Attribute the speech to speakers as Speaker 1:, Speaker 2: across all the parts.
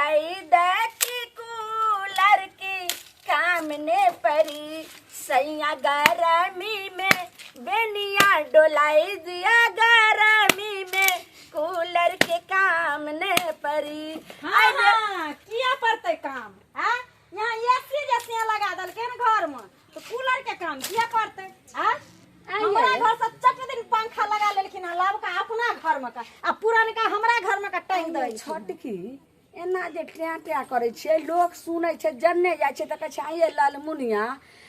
Speaker 1: डोलाई देखी कूलर की कामने परी सैया गरमी में बेनिया डोलाई दिया गरमी में कूलर के काम ने परी।
Speaker 2: हाँ, किया पड़ते काम हाँ? यहाँ एसी जैसे लगा दल के घर में तो कूलर के काम किया पड़ते हाँ? हमारा घर से चट दिन पंखा लगा लेकिन लाभ का अपना घर में का आ पुरान का हमरा घर में का टाइम दे
Speaker 1: छोटकी एना जे ट्या ट्या करे छे लोग सुनै छे जन्ने जाय छे त कहै छे आइए लाल मुनिया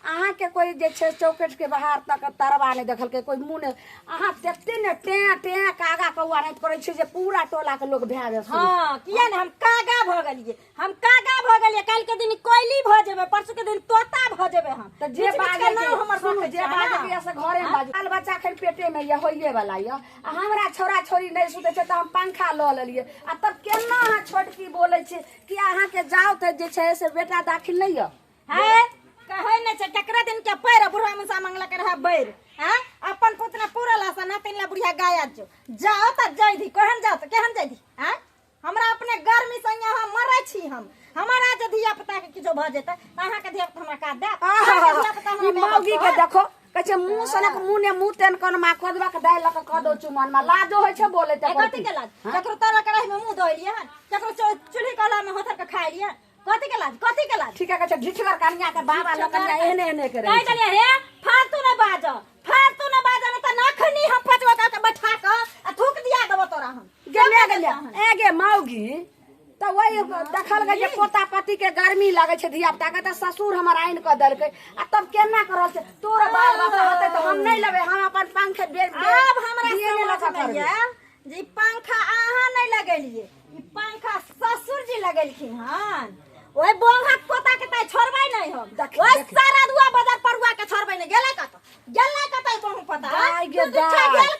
Speaker 1: अहाँ के कोई जे छे चौकट के बाहर तक तरवा नहीं देखल के कोई मुंह ने अहाँ देखते ने ट्या ट्या कागा कौआ नहीं करे छे जे पूरा टोला के लोग भेवे।
Speaker 2: हां किया ने हम कागा भ गेलिए काल के दिन कोयली भ जेबे परसों के दिन तोता भ जेबे हम
Speaker 1: त जे बाजे ना हमर सुनु जे बाजे के से घरे में बाजे बाल बच्चा खन पेटे में ये होइए वाला ये आ हमरा छोरा छोरी नहीं सुते छे त हम पंखा ल लेलिए आ तब केना अहाँ छोटकी बोले छे कि अहाँ के जाओ त जे छे से बेटा दाखिल नहीं है
Speaker 2: कहे न छे टकरा दिन के पैर बुढ़ा मुसा मंगला के रहा बैर हां अपन पुतना पूरा लासा ना तीन ला बुढ़िया गाया जाओ त जई दी कहन जाओ त केहन जई दी हां हमरा अपने गर्मी संगे हम मरै छी हम हमारा जे धिया पुता के किछो भ जेते त अहाँ के धिया पुता हमरा का दे धिया पुता
Speaker 1: ई मौगी के देखो कछे मुंह सनक मुंह ने मुंह तेन कोन मा कदवा के दाइ लक क दो चुमन मा लाजो होय छे बोले त
Speaker 2: कथि के लाज ककरो तरह कराही में मुंह धोइलिए हन ककरो चूल्ही कला में होथर के खाइ लिया कथि के लाज
Speaker 1: ठीक है कछे ढिठगर कन्या के बाबा लकन्या एने एने करे
Speaker 2: कह दलिए हे फालतू न बाज न त नखनी हम पचवा का के बैठा के आ थूक दिया देबो तोरा हम
Speaker 1: गेले ए गे मौगी त वही देखल गए जे पोता पति के गर्मी लागे छे धिया पुता के त ससुर हमर आइन क दलके आ तब केना करल छे तोरा बाल बच्चा होते त हम नहीं लेबे हम अपन पंख दे
Speaker 2: अब हमरा दिए लगा करबे जे पंखा आहा नहीं लगेलिए ई पंखा ससुर जी लगेलखिन हन ओए बोंगा पोता के तय छोड़बै नहीं हम ओए सारा दुआ बाजार परुआ के छोड़बै नहीं गेलै कत बहु पता गेल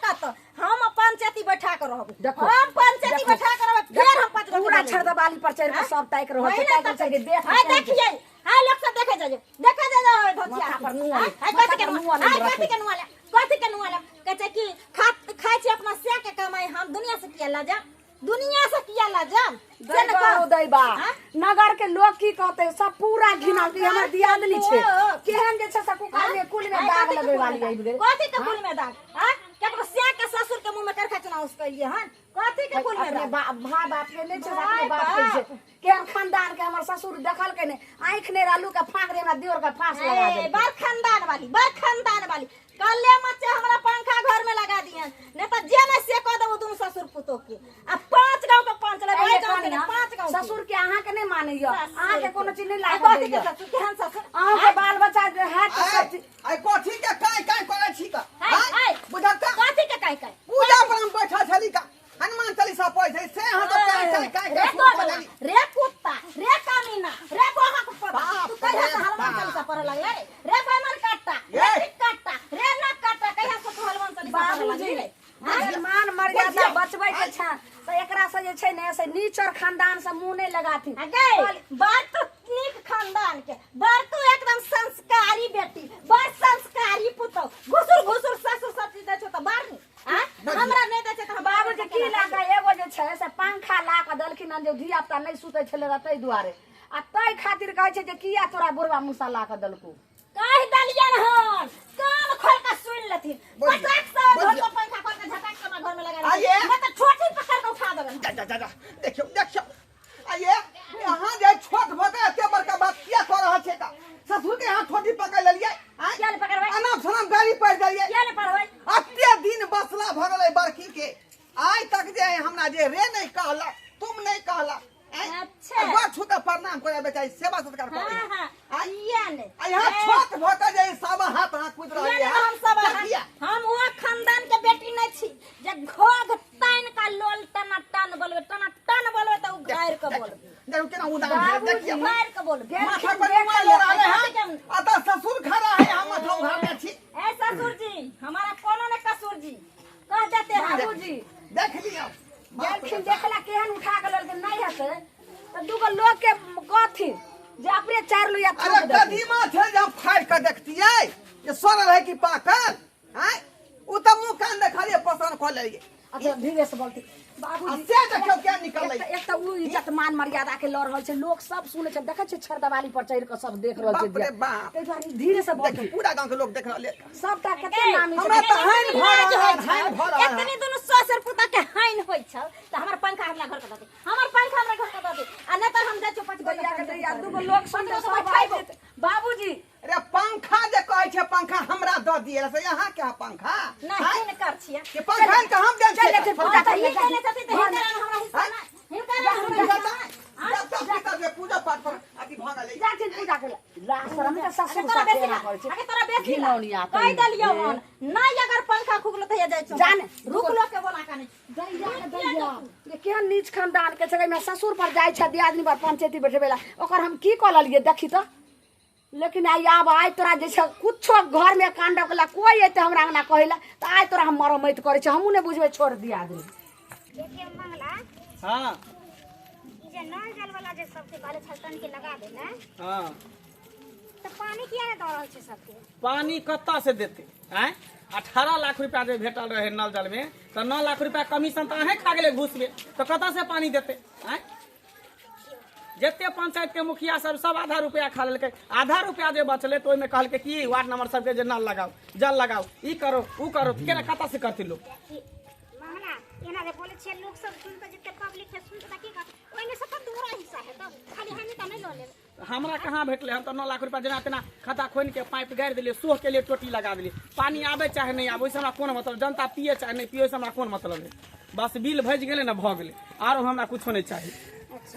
Speaker 2: कत हम पंचायती बैठा के रहब हम पंचायती बैठा के रहब फिर हम पच
Speaker 1: पूरा छरदा बाली पर चढ़ के सब ताक रहो छे ताक के देख
Speaker 2: हां देखिए हां लोग सब देखे जाजे धोतिया
Speaker 1: पर मुंह
Speaker 2: कथि के नुआ कहै कि खाइ छी अपना से के कमाई हम दुनिया से किया ला जा
Speaker 1: दैबा नगर के लोग की कहते सब पूरा घिना के हमर दियादनी छे केहन जे छे सब कुल में दाग लगे वाली आई बे
Speaker 2: कथि के कुल में दाग हां केकरो से के ससुर के मुंह में करखा चुनाव उसकलिए हन कथि के कुल में दाग
Speaker 1: भाई बाप के ले छे अपने बाप के छे केहन खानदान के हमर ससुर देखल के ने आंख ने रालू के फाक रे हमरा दियोर का फांस लगा दे
Speaker 2: बार खानदान वाली कल्ले मचे हमरा पंखा घर में लगा दियन ने त जे में से क देबो तुम ससुर पुतो के आ पांच गांव के पांच लगे पांच गांव
Speaker 1: ससुर के अहाँ के नहीं मानैय अहाँ के कोनो चीज नहीं लाग दैय
Speaker 2: ससुर केहन ससुर
Speaker 1: अहाँ के बाल बच्चा जे है
Speaker 3: आई कथि के काय करे छी का
Speaker 2: हाय
Speaker 3: बुझा का
Speaker 2: कथि के काय
Speaker 3: पूजा पर हम बैठा छली का हनुमान चालीसा पढ़ै से अहाँ तो काय
Speaker 2: रे कुत्ता रे कामीना रे बोहा को पता तू कहिया से हनुमान चालीसा पढ़ लगले रे बैमन काटता रे ना काटता कहिया से तू हनुमान चालीसा पढ़ लगले
Speaker 1: मान मर्यादा बचबै के छ त एकरा से जे छै ने से नीच और खानदान से मुंह नहीं लगाती
Speaker 2: बात तो नीक खानदान के बात तो एकदम संस्कारी बेटी बड़ संस्कारी पुतो घुसुर ससुर सब चीज दे छ त बार नहीं हमरा नहीं दे छ त
Speaker 1: बाबू जे की लागे एगो जे छै से पंखा ला के दलखिन जे धिया पुता नहीं सुते छले तै दुआरे आ तै खातिर कहै छै जे किया तोरा बुढ़वा मुसा ला के दलको
Speaker 2: कहि दलियन हन कान खोल के सुन लेथिन पटाक से घर को पंखा खोल के झटक से घर में लगा दे मैं तो छोटी पकड़ के उठा देबे
Speaker 3: जा देखियो आइए यहां जे छोट भके एते बड़का बात किया कर रहा छे का ससुर के हाथ छोटी पकड़ लेलिए
Speaker 2: क्या ले पकड़बै
Speaker 3: अनाप शनाप गाड़ी पड़ जाइए
Speaker 2: क्या ले पड़बै
Speaker 3: अत्ते दिन बसला भगले बरखी के आज तक जे हमरा जे रे नहीं कहला तुम नहीं कहला
Speaker 2: अच्छा
Speaker 3: गो छुटा प्रणाम करे बेचारी सेवा सत्कार करे
Speaker 2: हां आइया ने
Speaker 3: यहाँ छोट भके जे सब हाथ कूद रही है
Speaker 2: हम सब हम वो खानदान के बेटी नहीं छी जे घोघ तान का लोल टन बोलबे त उ गायर के बोलबे
Speaker 3: देखो केना उदाहरण देखिए
Speaker 2: गायर के बोलबे
Speaker 3: माथा पर रुमाल ले रहे हैं अता ससुर खड़ा है हम तो घर में छी
Speaker 2: ए ससुर जी हमारा कोनो ने कसूर जी कह देते हैं
Speaker 1: बाबूजी
Speaker 3: देख लियो
Speaker 1: देखिन देखला केहन उठा के लल नहीं हते त दुगो लोग के कथि जे अपने चार लुया
Speaker 3: अरे कदीमा थे जब फाड़ के देखतिए ये सोना रहे कि पाकल हैं उ त मुंह कान देखलिए पसंद खोल लेलिए
Speaker 1: अच्छा धीरे से बोलती बाबूजी
Speaker 3: से देखियो क्या निकलै
Speaker 1: एक त उ इज्जत मान मर्यादा के लड़ रहल छै लोग सब सुनै छै देखै छै छरदवाली पर चढ़ के सब देख रहल छै
Speaker 3: बाप रे बाप।
Speaker 1: तै दुआरे धीरे से बोलती
Speaker 3: देखियो पूरा गांव के लोग देख रहले
Speaker 1: सबटा कते नामी
Speaker 3: हमरा
Speaker 1: छै
Speaker 3: त हाइन भर हाइन भर
Speaker 2: एतनी दुनु ससुर पुता के हाइन होई छ त हमर पंखा हमरा घर के दे हमर पंखा हमरा घर के दे आ न त हम जाय छी 5
Speaker 1: दैया के दैया दूगो लोग सुनते सब आइ जेतै बाबूजी
Speaker 3: अरे पंखा जे कहै छै पंखा हमरा द दिए से यहाँ क्या पंखा
Speaker 2: नहीं न कर छिया
Speaker 3: के पंखा के हम दे
Speaker 1: चल लेते पूजा कर
Speaker 2: ही कहले छथि त हिनकर हमरा हिस्सा ना हिनकर
Speaker 3: पूजा पाठ पर अति भागा ले
Speaker 1: जाके पूजा कर लासर में ससुर
Speaker 2: तोरा
Speaker 1: साथे
Speaker 2: बेसी
Speaker 1: ना करे छै
Speaker 2: आगे तोरा बेसी
Speaker 1: घिनौनिया
Speaker 2: कहि देलियो हन नहीं अगर पंखा खुगलो त जाय छ
Speaker 1: जाने
Speaker 2: रुक लो के बोला काने
Speaker 1: दैया के दैया ये केहन नीच खानदान के छै में ससुर पर जाय छै दियादनी पर पंचायती बैठेबेला ओकर हम की क ललिए देखी त लेकिन आई तोरा जे छै कुछो घर में कांड कला कोई एते हमरा अंगना कहिला त आई तोरा हम मरमैत करे छै हमहू ने बुझबे छोड़ दिया दे
Speaker 4: देखिए मंगला
Speaker 3: हां
Speaker 4: ई जे नल जल वाला जे सबके बाले छलतन के लगा देला
Speaker 3: हां
Speaker 4: तो पानी किया ने दऽ रहल छै सबके
Speaker 5: पानी कत्ता से देते हैं 18 लाख रुपया जे भेटल रहे नल जल में तो 9 लाख रुपया कमीशन तो अहें खा गेले घूस में तो कत्ता से पानी देते हैं जते पंचायत के मुखिया सब आधा रुपया खा लेलकै आधा रुपया जे बचले तो ओइमे कहलकै कि वार्ड नंबर सबके जे नल लगाओ जल लगाओ ई करो ऊ करो केना कत्ता से करती लोग
Speaker 4: मंगला एना जे बोले छै लोग सब सुन के जते पब्लिक है सुन के की कर ओइने सब दूरा हिस्सा है तो खाली हामी त नहीं लो ले
Speaker 5: हमरा कहाँ भेटले हम तो 9 लाख रुपया जेना तेना खाता खोल के पाइप गाड़ दिलिए सोह के लिए टोटी लगा दिलिए पानी आवे चाहे नहीं आवे ओइसे हमरा कोन मतलब जनता पिए चाहे नहीं पिए ओइसे हमरा कोन मतलब है बस बिल भज गेले ना भ गेले आरो हमरा कुछो नहीं चाहिए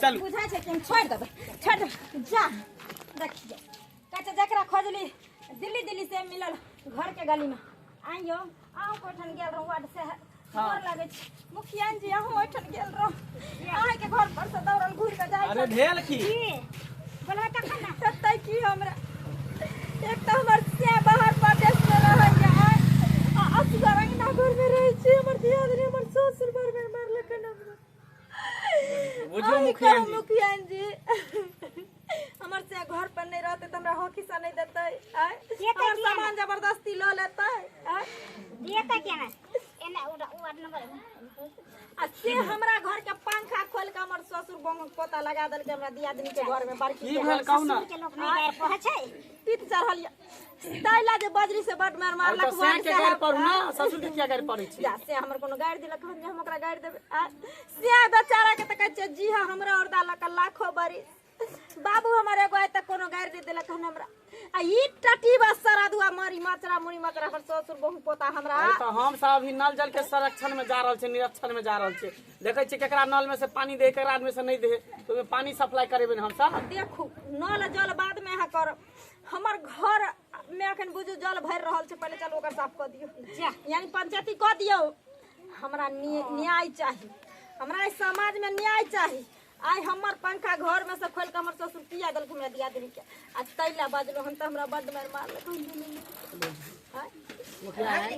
Speaker 5: चल
Speaker 2: बुझाय छै कि छोड़ दे छोड़ दे जा देखिए काचे जकरा खोजली दिल्ली से मिलल घर के गली में आइयो आउ कोठन गेल रहो वार्ड से घर लागे छै मुखिया जी आउ ओठन गेल रहो आइ के घर पर से दौड़ल घुर के जाय
Speaker 5: अरे भेल की
Speaker 4: बोला कखन ना
Speaker 2: ततै की हमरा एक त हमर से बाहर प्रदेश में रहै या असगर अंगना घर में रहै छै हमर दियादनी हमर ससुर घर में मारल कन हमरा
Speaker 5: बुझो मुखिया
Speaker 2: जी हमर से घर पर नहीं रहते त हमरा हक हिस्सा नहीं देतै
Speaker 4: ये
Speaker 2: हमर सामान जबरदस्ती ल लेतै
Speaker 4: दियता के ना एना वार्ड नंबर
Speaker 2: आ से हमरा घर के पंखा खोल के हमर ससुर बंग पोता लगा देल के हमरा दियादनी के घर में बड़की
Speaker 5: की भेल कहू ना
Speaker 4: के लोग नहीं गैर पहुंचे
Speaker 2: पीत चढ़ल तैला जे बजरी से बड मार
Speaker 5: तो
Speaker 2: मारलक
Speaker 5: से के गाड़ पड़ू ना ससुर के क्या गाड़ पड़ै छै
Speaker 2: जा से हमर कोनो गाड़ दिलक हम ओकरा गाड़ देबै से बेचारा के त कहै छै जी हां हमरा और दालक लाखो बरी बाबू हमर एगो आइ तक कोनो गाड़ दे देलक हन हमरा आ ई टटी बस सरादुआ मरी मचरा मुड़ी मचरा पर ससुर बहु पोता हमरा
Speaker 5: अरे तो हम सब अभी नल जल के संरक्षण में जा रहल छै निरीक्षण में जा रहल छै देखै छी केकरा नल में से पानी दे केकरा में से नहीं दे तो ओमे पानी सप्लाई करेबे हम सब
Speaker 2: देखू नल जल बाद में यहाँ कर हमर घर में अखन बुझू जल भर रहल छै पहले चलो ओकर साफ क दियो यानी पंचायती क दियो हमरा न्याय चाहिए हमरा इस समाज में न्याय चाहिए आई हमर पंखा घर में से खोल के हमर ससुर पिया देल के दिया दिन के आ तैला बाजलो हम त हमरा बड मार मारल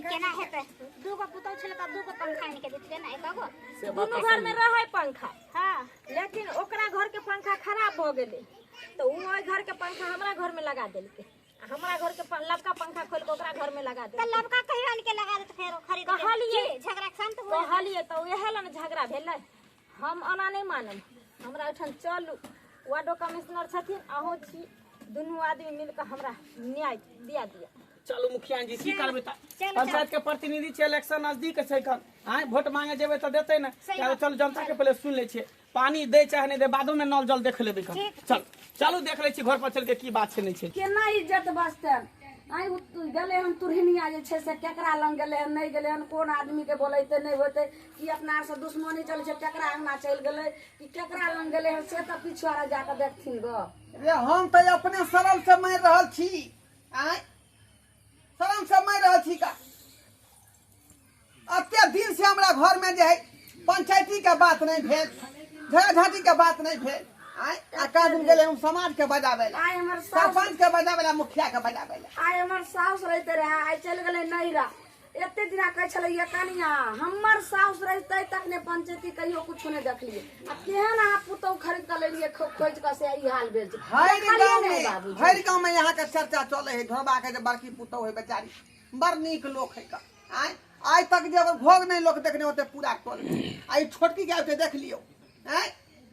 Speaker 4: केना हेतै दूगो पुतौ छले त दूगो पंखा आनि के देते ना एकागो
Speaker 2: दुनू घर में रहे पंखा
Speaker 4: हां
Speaker 2: लेकिन ओकरा घर के पंखा खराब भ गेले तो उ ओइ घर के पंखा हमरा घर में लगा देलके हमरा घर के लबका पंखा खोल के ओकरा घर में लगा दे
Speaker 4: त लबका कहियो आनि के लगा देत फेरो खरीद
Speaker 2: कहलिए
Speaker 4: झगड़ा शांत हो
Speaker 2: कहलिए तो उहे ला न झगड़ा भेलै हम ओना नहीं मानम हमरा एठन चलू वार्डो कमिश्नर छथिन अहो छी दुनू आदमी मिलकर हमरा न्याय दिया दिया
Speaker 5: चलू मुखिया जी की करबे त
Speaker 4: चलो,
Speaker 5: पंचायत के प्रतिनिधि छै इलेक्शन नजदीक छै कन आय वोट मांगे जेबे त देतै ना चल जनता के पहले सुन ले छियै पानी दे चाहे नहीं दे बादो में नल जल देख लेबे कन चल चलू देख ले छी घर पर चल के की बात छै नहीं छै
Speaker 1: केना इज्जत बचतै आई गेले हम तुरहिनिया जे छै से केकरा लंग गेले हन नहीं गेले हन कोन आदमी के बोलैते नहीं होते कि अपना से दुश्मनी चले छै केकरा अंगना चल गेले कि केकरा लंग गेले हन से त पिछुआरा जाके देखथिन ग
Speaker 3: रे हम त अपने सरल से मार रहल छी आय सरल से मार रहल छी का अत्ते दिन से हमरा घर में जे है पंचायती के बात नहीं भेल झगड़ा झाटी के बात नहीं भेल आय आका दिन गेले हम समाज के बजावे ला
Speaker 1: आई हमर
Speaker 3: सरपंच के बजावे ला मुखिया के बजावे ला
Speaker 1: आई हमर साउस रहते रहे आई चल गेले नैरा एते दिना कह छले ये कनिया हमर साउस रहते तक ने पंचायती कहियो कुछ नहीं देखलिए आ केहन आ पुतौ खरीद के लेलिए खोज के से ई हाल भेल
Speaker 3: हर गांव में यहाँ के चर्चा चले है ढोबा के जे बड़की पुतौ है बेचारी बड़ नीक लोक है का आय आज तक जे अगर भोग नहीं लोग देखने होते पूरा कर आई छोटकी गाय के देख लियो हैं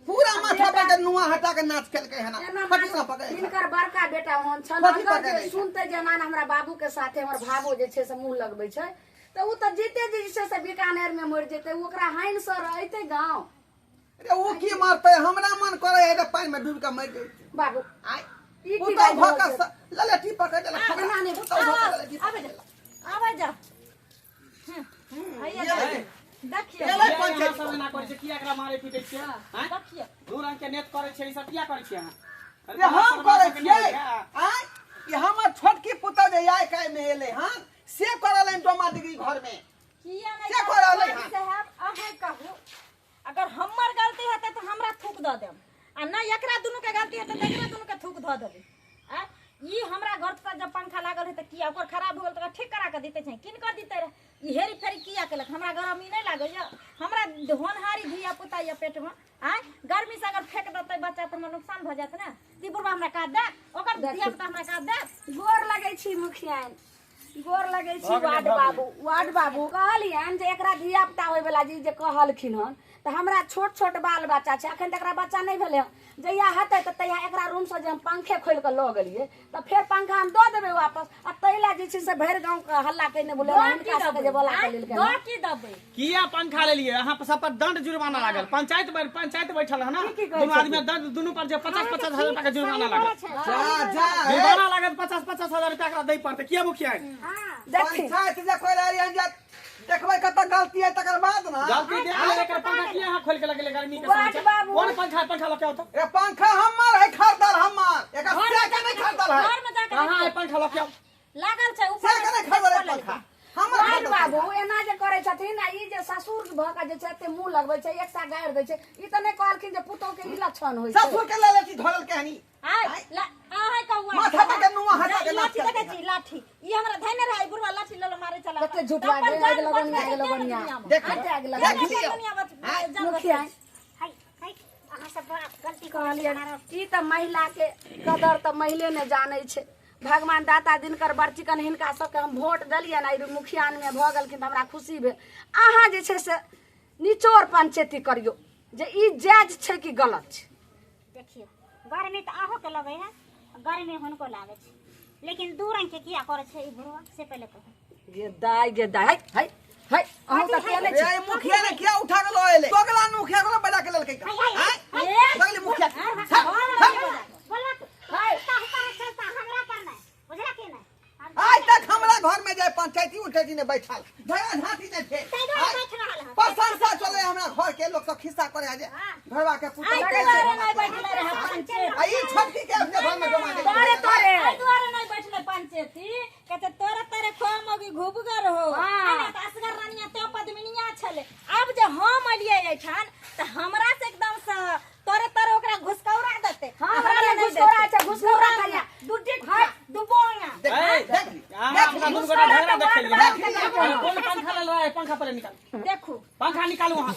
Speaker 3: पूरा माथा पे के नुआ हटा के नाच खेल के है ना फटका पकड़
Speaker 1: इनकर बड़का बेटा होन छन
Speaker 3: फटी
Speaker 1: अगर
Speaker 3: पकड़े
Speaker 1: जे सुनते जेना हमरा बाबू के साथे हमर भागो जे छै से मुंह लगबै छै त उ त जीते जे छै से बीकानेर में मर जेते ओकरा हाइन से रहते गांव
Speaker 3: अरे वो की मारते हमरा मन करे है पानी में डूब के मर गई
Speaker 1: बाबू
Speaker 3: आई
Speaker 1: ई
Speaker 3: वो
Speaker 1: की
Speaker 3: तो
Speaker 1: बात
Speaker 3: भका ललटी पकड़ ले
Speaker 1: ना नहीं
Speaker 2: आवे जा हैया देखिए
Speaker 3: एलै
Speaker 5: ये
Speaker 3: पंचायत
Speaker 5: यहाँ सब ना करे छै किया एकरा मारे पीटे छियै हैं
Speaker 2: देखिए
Speaker 5: दू रंग के नेत करे छै ई सब किया करे छियै अहाँ
Speaker 3: ये हम करे छियै आई ये हमर छोटकी पुतौ जे आय काय में एले हां से करले डोमा डिग्री घर में
Speaker 2: किया नहीं
Speaker 3: क्या कर रहले
Speaker 2: करब
Speaker 3: हैं?
Speaker 2: साहब अहे कहू अगर हमर गलती हेतै तो हमरा थूक द देब आ ना एकरा दुनू के गलती हेतै तो एकरा दुनू के थूक ध देबै आ ई हमरा घर पर जब पंखा लागल है त किया ओकर खराब हो गेल त ठीक करा के देते छै किन कर देते रे ई हेरी फेरी किया केलक हमरा गरमी नहीं लागै या हमरा होनहारी धिया पुता या पेट में आ गर्मी से अगर फेंक देतै बच्चा त हमरा नुकसान भ जात ने ती बुढ़वा हमरा काट दे ओकर धिया पुता हमरा काट दे
Speaker 1: गोर लगै छी मुखियान गोर लगै छी वार्ड बाबू कहलियन जे एकरा धिया पुता होय वाला जी जे कहलखिन हन त हमरा छोट छोट बाल बच्चा छै अखन तक एकरा बच्चा नहीं भेले जहिया हेतै त तहिया एकरा रूम से जे हम पंखे खोल के ल गेलिए त फेर पंखा हम दऽ देबै वापस आ तैला जे छै से भरि गांव के हल्ला कइने बोले हिनका सबके जे बोला के लेल
Speaker 2: दो की दबै
Speaker 5: किया पंखा ले लिए अहाँ सब पर दंड जुर्माना लागल पंचायत बैठल है ना दोनों आदमी दंड दोनों पर जे 50-50 हजार रुपया के जुर्माना लागल
Speaker 3: जा
Speaker 5: जुर्माना लागल 50-50 हजार रुपया एकरा दै पड़ते किया मुखिया
Speaker 1: देखी
Speaker 3: पंचायत जे कोइ रही जा देखबै कत गलती है तकर बाद ना
Speaker 5: गलती देख ले लेकर पंखा किया यहाँ खोल के लगले गर्मी के
Speaker 1: वार्ड
Speaker 5: समय
Speaker 1: बाबू।
Speaker 5: कौन पंखा लगे हो तो
Speaker 3: ए पंखा हमर है खरदार हमर एका से के नहीं खरदार है
Speaker 2: घर में जाके
Speaker 5: कहां है पंखा लगे
Speaker 2: लागल छै
Speaker 3: से
Speaker 2: ऊपर
Speaker 3: के नहीं खरदार है पंखा हमर
Speaker 1: वार्ड
Speaker 3: खरदार
Speaker 1: बाबू एना जे करे छथिन आ ई जे ससुर भ के जे छै एते मुंह लगबै छै एकटा गारि दै छै ई त नहीं कहलखिन जे पुतौ के ई लक्षण होय छै
Speaker 3: ससुर के ले लेती धरल कहनी
Speaker 2: आय कौआ
Speaker 3: माथा पे के नुआ हटा के
Speaker 2: लाठी
Speaker 3: नाच
Speaker 2: देखे छी लाठी ई हमरा धैने रहे बुढ़वा लाठी ल मारे चला
Speaker 1: कते झूठ बाजे आग लगनिया
Speaker 3: देख
Speaker 1: आग
Speaker 3: देख
Speaker 1: लगनिया
Speaker 3: लियो
Speaker 1: मुखिया
Speaker 4: हाय हाय अहाँ सब बड़ा गलती
Speaker 1: कहलियन ई त महिला के कदर त महिले ने जानै छै भगवान दाता दिनकर बर्चिकन हिनका सबके हम वोट देलियन आई मुखियान में भ गेलखिन त हमरा खुशी भेल अहाँ जे छै से निचोर पंचायती करियो जे ई जायज छै कि गलत छै
Speaker 4: देखिए गर्मी तो आहो के लगे है गर्मी हुनको लागे छै लेकिन दू रंग के किया करे छै ई बुढ़वा से पहले कहो
Speaker 1: गे दाई हाय हाय अहाँ त केले छी
Speaker 3: ए मुखिया ने क्या उठा के लो एले तोगला मुखिया को बजा के ललकै का हैं तगली मुखिया
Speaker 4: बोला तू
Speaker 1: हाय
Speaker 4: चलता हमरा पर नहीं बुझला के नहीं
Speaker 3: आज तक हमरा घर में जाए पंचायती उठैती ने बैठल धरा झांटी ने थे
Speaker 4: बैठ रहल है
Speaker 3: प्रशंसा चले हमरा घर के लोग सब खिस्सा करे आ जे घरवा के पुतौ कैसे
Speaker 2: नहीं बैठले रहे पंचायत
Speaker 3: आ ई छोटकी के अपने घर में जमा दे
Speaker 1: तोरे
Speaker 2: आई दुआरे नहीं बैठले पंचायती कहते तोरे खोमगी घुबगर हो आने त असगर रानिया तो पद्मिनिया छले अब जे हम अलिए एठान त हमरा से एकदम से तोरे ओकरा घुसकौरा देते
Speaker 1: हमरा ले घुसखोरा छै घुसखोरा करिया
Speaker 2: दुटी दुबोंगा
Speaker 3: देख
Speaker 5: हां अपना दुन गोटा झगड़ा देख लिया कौन पंखा ले रहा है पंखा पहले निकाल
Speaker 2: देखू
Speaker 5: पंखा निकालो वहां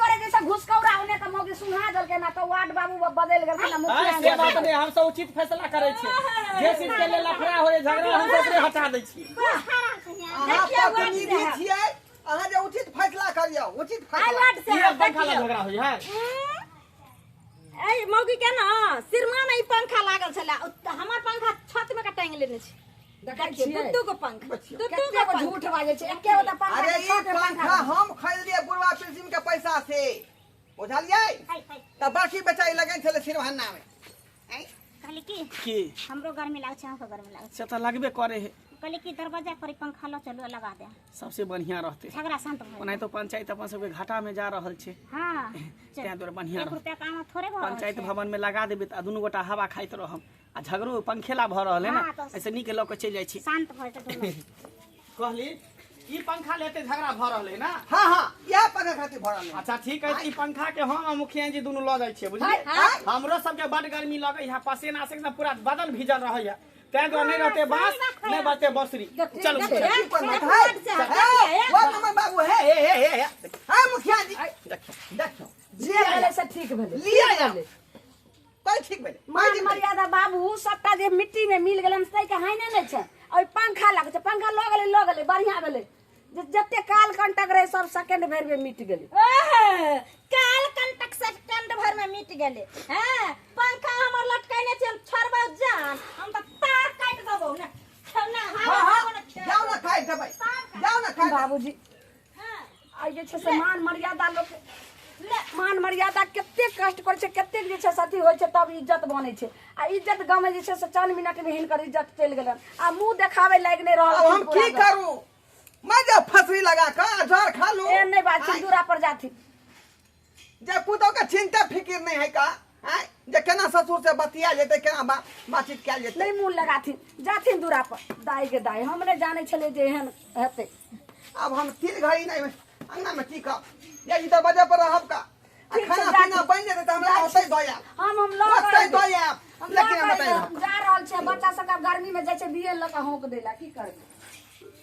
Speaker 1: तोरे जैसा घुसखोरा होने त मोगी सुहा दल के ना तो वार्ड बाबू बदल गेल ना मुखिया
Speaker 5: से बात नहीं हम सब उचित फैसला करे छी जे चीज के लेल लफड़ा होय झगड़ा हम सबरे हटा दै छी
Speaker 3: अहाँ प्रतिनिधि छियै अहाँ जे उचित फैसला करियो उचित
Speaker 2: आई
Speaker 3: फैसला
Speaker 2: वार्ड से
Speaker 5: ये पंखा ला झगड़ा होय है
Speaker 2: ए मौगी के ना सिरमा में ई पंखा लागल छला हमर पंखा छत में का टांग लेने छी देखिए दुद्दू को पंखा दुद्दू
Speaker 1: के
Speaker 2: को
Speaker 1: झूठ बाजे छै एके गोटा पंखा
Speaker 3: अरे
Speaker 1: के
Speaker 3: ई
Speaker 1: छत में
Speaker 3: पंखा हम खरीदिए बुढ़वा पिलसिम के पैसा से बुझलियै
Speaker 4: हाय हाय
Speaker 3: त बाकी बेचारी लगन छले सिरहन्ना में हैं
Speaker 4: कहली की
Speaker 5: की
Speaker 4: हमरो गर्मी लागे छै अहाँके गर्मी लागे छै
Speaker 5: से तो लगबे करे है
Speaker 4: कहली की दरवाजा पर पंखा लो चलो लगा दे
Speaker 5: सबसे बढ़िया रहते
Speaker 4: झगड़ा शांत हो
Speaker 5: ओनाहि तो पंचायत अपन सबके घाटा में जा रहल छै
Speaker 4: हां
Speaker 5: तैं द्वारा बढ़िया
Speaker 4: एक
Speaker 5: रहते
Speaker 4: रुपया काम थोड़े भर
Speaker 5: पंचायत भवन में लगा देबे त दुनू गोटा हवा खाइत रहम आ झगड़ो पंखेला भ रहल है ना
Speaker 4: हाँ, तो-
Speaker 5: ऐसे नीक लोग के चल जाय छी
Speaker 4: शांत भए तऽ दुनू
Speaker 5: कहली ई पंखा लेते झगड़ा भ रहल है ना
Speaker 3: हां हां यह पंखा खातिर भरल है
Speaker 5: अच्छा ठीक है ई पंखा के हम मुखिया जी दुनू ल जाय छियै बुझलियै
Speaker 3: हाँ।
Speaker 5: हमरो सबके बड गर्मी लगे है पसीना से एकदम पूरा बदन भीजल रहै है तैं दुआरे नहीं रहते बांस नहीं बजते बसरी चलो
Speaker 3: ठीक पर मत है वो नंबर बाबू है हे हां मुखिया जी देखो
Speaker 1: जे भेले से ठीक भेले
Speaker 3: लिया जाले कोई ठीक भेले
Speaker 1: मान मर्यादा बाबू सबटा जे मिट्टी में मिल गेलन से के हाइने नै छै और पंखा लागे छै पंखा ल गेले बढ़िया भेले जते काल कंटक रहे सब सेकंड भर में मिट गेले।
Speaker 2: काल कंटक सेकंड भर में मिट गेले। हैं पंखा हमर लटकाइने चल छोड़बा जान हम त तार काट देबो ना।
Speaker 3: जाओ ना खाए दबाई, जाओ ना खाए।
Speaker 1: बाबूजी आई जे छै से मान मर्यादा लोग मान मर्यादा कते कष्ट करे छै, कते जे छै अथी होइ छै तब इज्जत बने छै। आ इज्जत गाँव में जे छै से 4 मिनट में हिनकर इज्जत चल गेलन। आ मुंह देखावे लायक नहीं रहल।
Speaker 3: अब हम की करूं? मैं जब फसरी लगा कर जहर खा लूं।
Speaker 1: ए नहीं बात छै, दूरा पर जाथी
Speaker 3: जे पुतों का चिंता फिकिर नहीं है का? हैं जे केना ससुर से बतिया जेते, केना बातचीत कैल जेते।
Speaker 1: नहीं मुंह लगाथी जाथी दूरा पर। दाई के दाई हम नहीं जाने छले जे एहन हेते।
Speaker 3: अब हम 3 घड़ी नहीं अंगना में की का ये तो बजे पर रहब का।
Speaker 1: ठीक छै,
Speaker 3: खाना
Speaker 1: जाथी।
Speaker 3: पीना बन जेते त हमरा होतै दया।
Speaker 1: हम
Speaker 3: होतै
Speaker 1: लोग
Speaker 3: दया।
Speaker 1: हम
Speaker 3: लेकिन हम बताई
Speaker 1: जा रहल छै बच्चा सब गर्मी में जाय छै बिये ल के होक देला की करबे।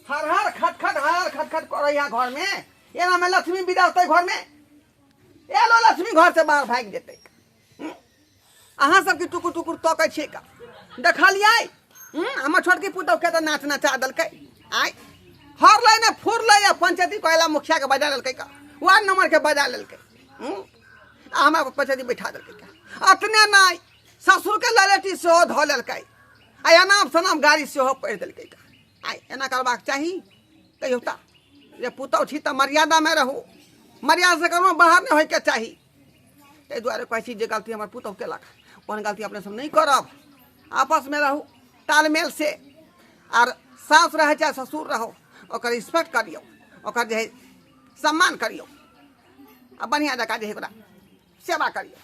Speaker 3: हर खटखट करैया घर में। एना में लक्ष्मी विदा होतै घर में। ए लो लक्ष्मी घर से बाहर भाग जेतै। अहाँ सबके टुकुर टुकुर तकै छियै का? देखलियै हमर छोटकी पुतौ के त नाच नचा देलकै। आइ हर लै ने फुर लै या पंचायती कहला मुखिया के बजा लेलकै का, वार्ड नंबर के बजा लेलकै। आ हमरा पंचायती बैठा देलकै का। अतने नहीं ससुर के ललेटी सेहो धो लेलकै। आ एनाम सनाम गाड़ी सेहो पढ़ि देलकै का। आइ एना करबाक चाही कहियो ता जे पुतौ छी त मर्यादा में रहू। मर्यादा से करो बाहर नहीं होय के चाही। ताहि दुआरे कहै छी जे गलती हमर पुतौ केलक ओहन गलती अपने सब नहीं करब। आपस में रहू तालमेल से। और सास रहे चाहे ससुर रहो ओकर रिस्पेक्ट करियो, ओकर जे है सम्मान करियो। आ बढ़िया जगह जे है ओकरा सेवा करियो।